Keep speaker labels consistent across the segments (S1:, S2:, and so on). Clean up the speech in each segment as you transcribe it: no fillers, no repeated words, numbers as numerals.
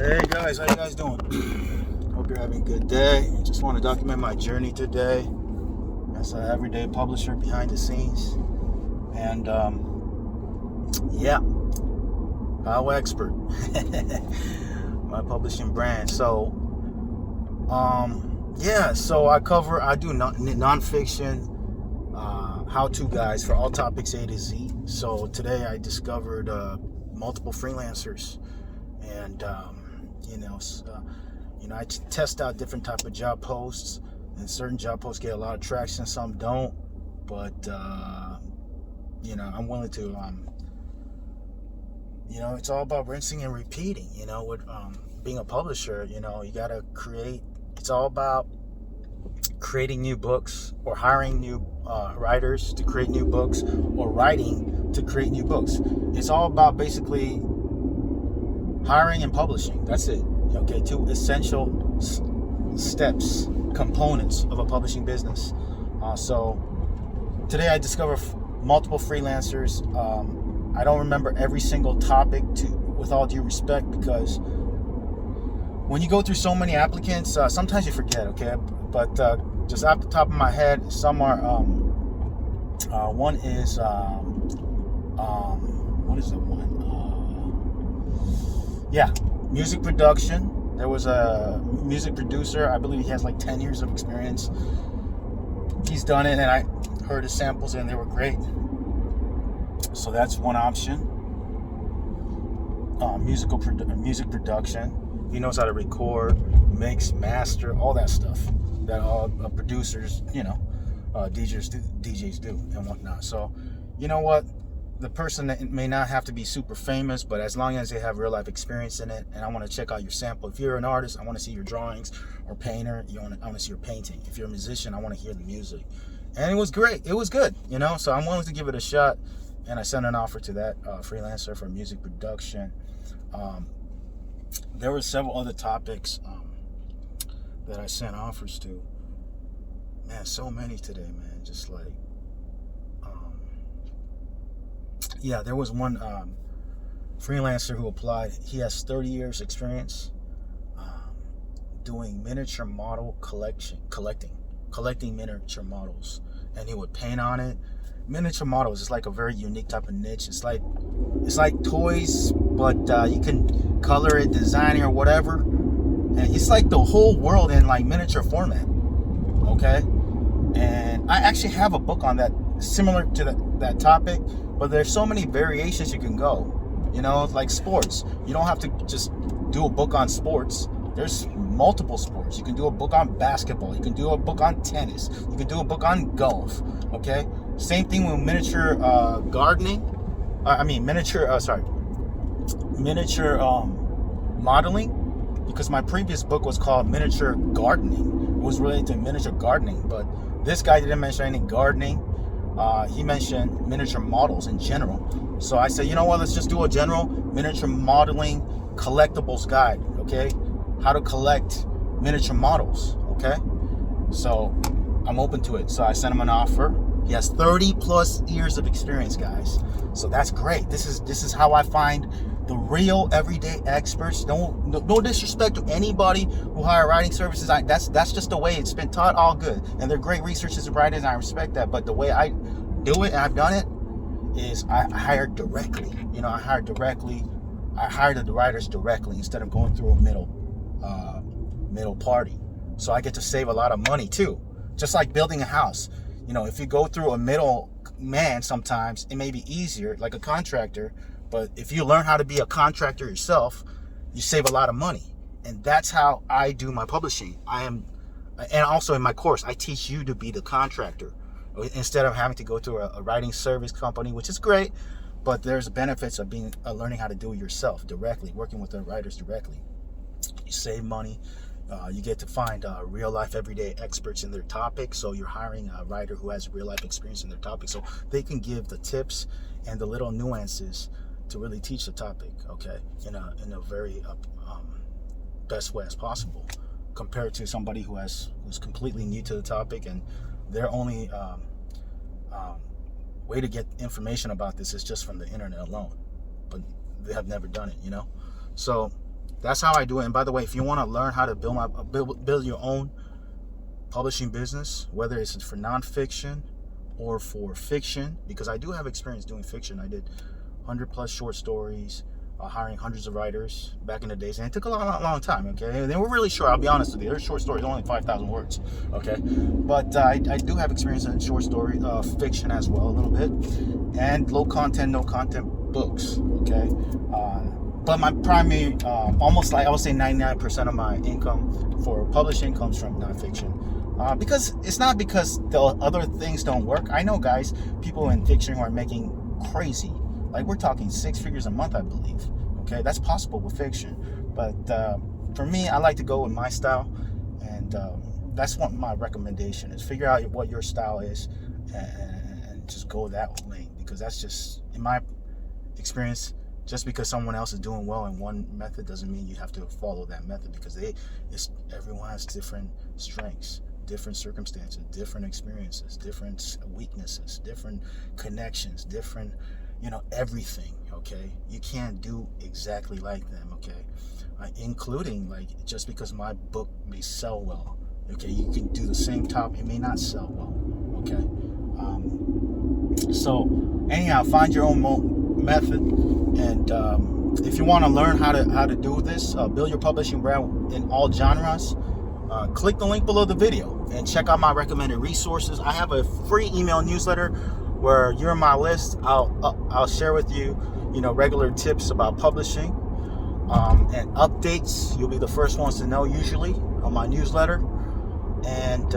S1: Hey guys, how you guys doing? Hope you're having a good day. Just want to document my journey today as an everyday publisher behind the scenes. And yeah, HowExpert, my publishing brand. So so I do nonfiction how-to guides for all topics A to Z. So today I discovered multiple freelancers, and I test out different type of job posts, and certain job posts get a lot of traction, some don't. But I'm willing to. It's all about rinsing and repeating. With being a publisher, you gotta create. It's all about creating new books, or hiring new writers to create new books, or writing to create new books. It's all about basically hiring and publishing. That's it. Okay, two essential steps, components of a publishing business. So today I discovered multiple freelancers. I don't remember every single topic, with all due respect, because when you go through so many applicants, sometimes you forget. Okay, but just off the top of my head, some are. One is what is the one? Music production. There was a music producer. I believe he has like 10 years of experience. He's done it, and I heard his samples, and they were great. So that's one option. Music production. He knows how to record, mix, master, all that stuff that all producers, DJs do and whatnot. So, you know what? The person that may not have to be super famous, but as long as they have real life experience in it, and I want to check out your sample. If you're an artist, I want to see your drawings, or painter, I want to see your painting. If you're a musician, I want to hear the music. And it was great. It was good, so I'm willing to give it a shot. And I sent an offer to that freelancer for music production. There were several other topics that I sent offers to. Man, so many today, man. Just like, there was one freelancer who applied. He has 30 years experience doing miniature model collecting miniature models, and he would paint on it. Miniature models is like a very unique type of niche. It's like toys, but you can color it, design it, or whatever, and it's like the whole world in like miniature format. Okay, and I actually have a book on that, similar to that topic, but there's so many variations you can go. Like sports. You don't have to just do a book on sports. There's multiple sports. You can do a book on basketball. You can do a book on tennis. You can do a book on golf. Okay. Same thing with miniature gardening. Miniature modeling. Because my previous book was called Miniature Gardening. It was related to miniature gardening, but this guy didn't mention any gardening. He mentioned miniature models in general. So I said, you know what? Let's just do a general miniature modeling collectibles guide. Okay. How to collect miniature models. Okay. So I'm open to it. So I sent him an offer. He has 30 plus years of experience, guys. So that's great. This is how I find the real everyday experts. No disrespect to anybody who hire writing services. That's just the way it's been taught. All good, and they're great researchers and writers, and I respect that. But the way I do it, and I've done it, is I hire directly. I hire directly. I hire the writers directly instead of going through a middle party. So I get to save a lot of money too. Just like building a house. If you go through a middle man, sometimes it may be easier, like a contractor. But if you learn how to be a contractor yourself, you save a lot of money. And that's how I do my publishing. And also in my course, I teach you to be the contractor instead of having to go to a writing service company, which is great. But there's benefits of learning how to do it yourself directly, working with the writers directly. You save money. You get to find real life everyday experts in their topic. So you're hiring a writer who has real life experience in their topic, so they can give the tips and the little nuances to really teach the topic, okay, in a very best way as possible, compared to somebody who's completely new to the topic, and their only way to get information about this is just from the internet alone, but they have never done it. So That's how I do it. And by the way, if you want to learn how to build your own publishing business, whether it's for nonfiction or for fiction, because I do have experience doing fiction. I did 100 plus short stories, hiring hundreds of writers back in the days, and it took a long time. Okay, they were really short. I'll be honest with you, their short stories only 5,000 words. Okay, but I do have experience in short story fiction as well, a little bit, and low content, no content books. Okay, but my primary, almost like I would say 99% of my income for publishing comes from nonfiction. Because it's not because the other things don't work. I know guys, people in fiction who are making crazy, like we're talking 6 figures a month, I believe. Okay, that's possible with fiction. But for me, I like to go with my style, and that's what my recommendation is. Figure out what your style is, and just go that lane, because that's just, in my experience, just because someone else is doing well in one method doesn't mean you have to follow that method, because everyone has different strengths, different circumstances, different experiences, different weaknesses, different connections, different, everything. Okay, you can't do exactly like them. Okay, including, like, just because my book may sell well, okay, you can do the same topic, it may not sell well. Okay, so anyhow, find your own method, and if you want to learn how to do this, build your publishing brand in all genres, click the link below the video and check out my recommended resources. I have a free email newsletter where you're on my list. I'll share with you, regular tips about publishing, and updates. You'll be the first ones to know usually on my newsletter. And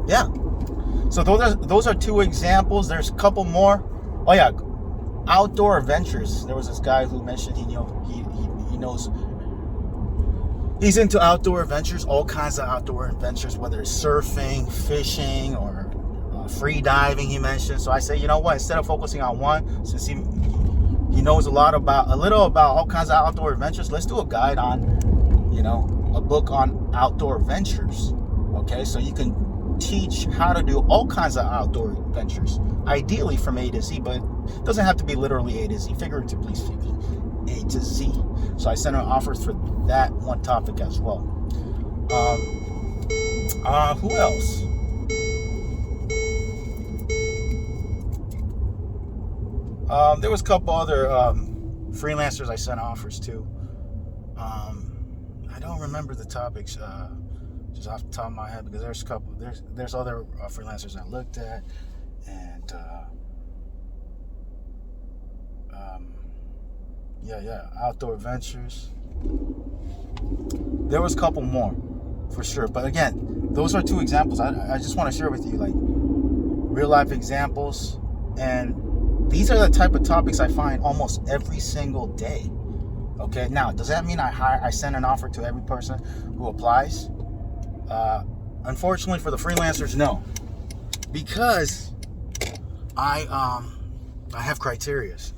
S1: yeah, so those are 2 examples. There's a couple more. Oh yeah, outdoor adventures. There was this guy who mentioned he knows. He's into outdoor adventures, all kinds of outdoor adventures, whether it's surfing, fishing, or free diving, he mentioned. So I say, you know what, instead of focusing on one, since he knows a little about all kinds of outdoor adventures, let's do a guide on, a book on outdoor adventures. Okay, so you can teach how to do all kinds of outdoor adventures, ideally from A to Z, but it doesn't have to be literally A to Z, figuratively speaking, A to Z. So I sent her offers for that one topic as well. Who else? There was a couple other freelancers I sent offers to. I don't remember the topics just off the top of my head, because there's other freelancers I looked at, and outdoor adventures. There was a couple more for sure, but again, those are 2 examples. I just want to share with you, like, real life examples, and these are the type of topics I find almost every single day. Okay, now does that mean I send an offer to every person who applies? Unfortunately for the freelancers, no, because I have criterias.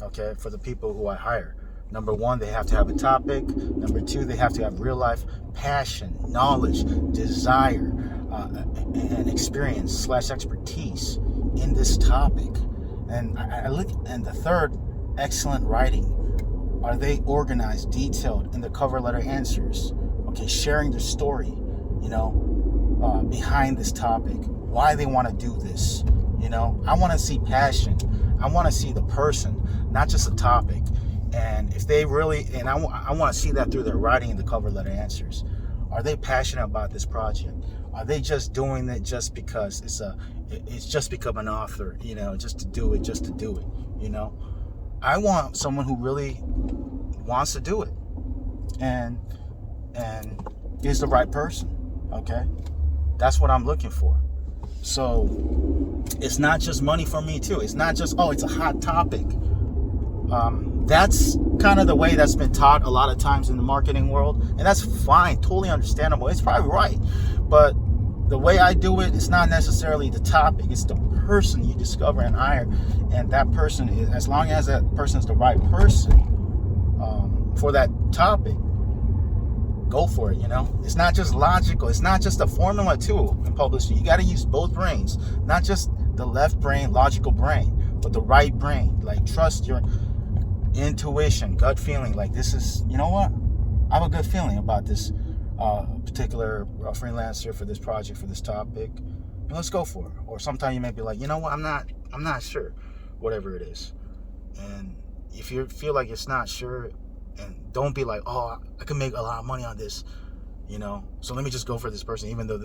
S1: Okay, for the people who I hire. Number 1, they have to have a topic. Number 2, they have to have real life passion, knowledge, desire, and experience / expertise in this topic. And I look, and the 3rd, excellent writing. Are they organized, detailed in the cover letter answers? Okay, sharing their story, behind this topic, why they want to do this. I want to see passion. I want to see the person, not just a topic. And if they really, and I want to see that through their writing in the cover letter answers. Are they passionate about this project? Are they just doing it just because it's just become an author, just to do it. I want someone who really wants to do it and is the right person. Okay, that's what I'm looking for. So it's not just money for me too. It's not just, it's a hot topic. That's kind of the way that's been taught a lot of times in the marketing world, and that's fine, totally understandable. It's probably right, but the way I do it, it's not necessarily the topic. It's the person you discover and hire, and that person, as long as that person is the right person for that topic, go for it. It's not just logical. It's not just a formula tool in publishing. You got to use both brains, not just the left brain, logical brain, but the right brain. Like, trust your intuition, gut feeling. Like, this is, I have a good feeling about this particular freelancer for this project, for this topic, and let's go for it. Or sometimes you may be like, you know what, I'm not sure, whatever it is. And if you feel like it's not sure, and don't be like, oh, I can make a lot of money on this, so let me just go for this person, even though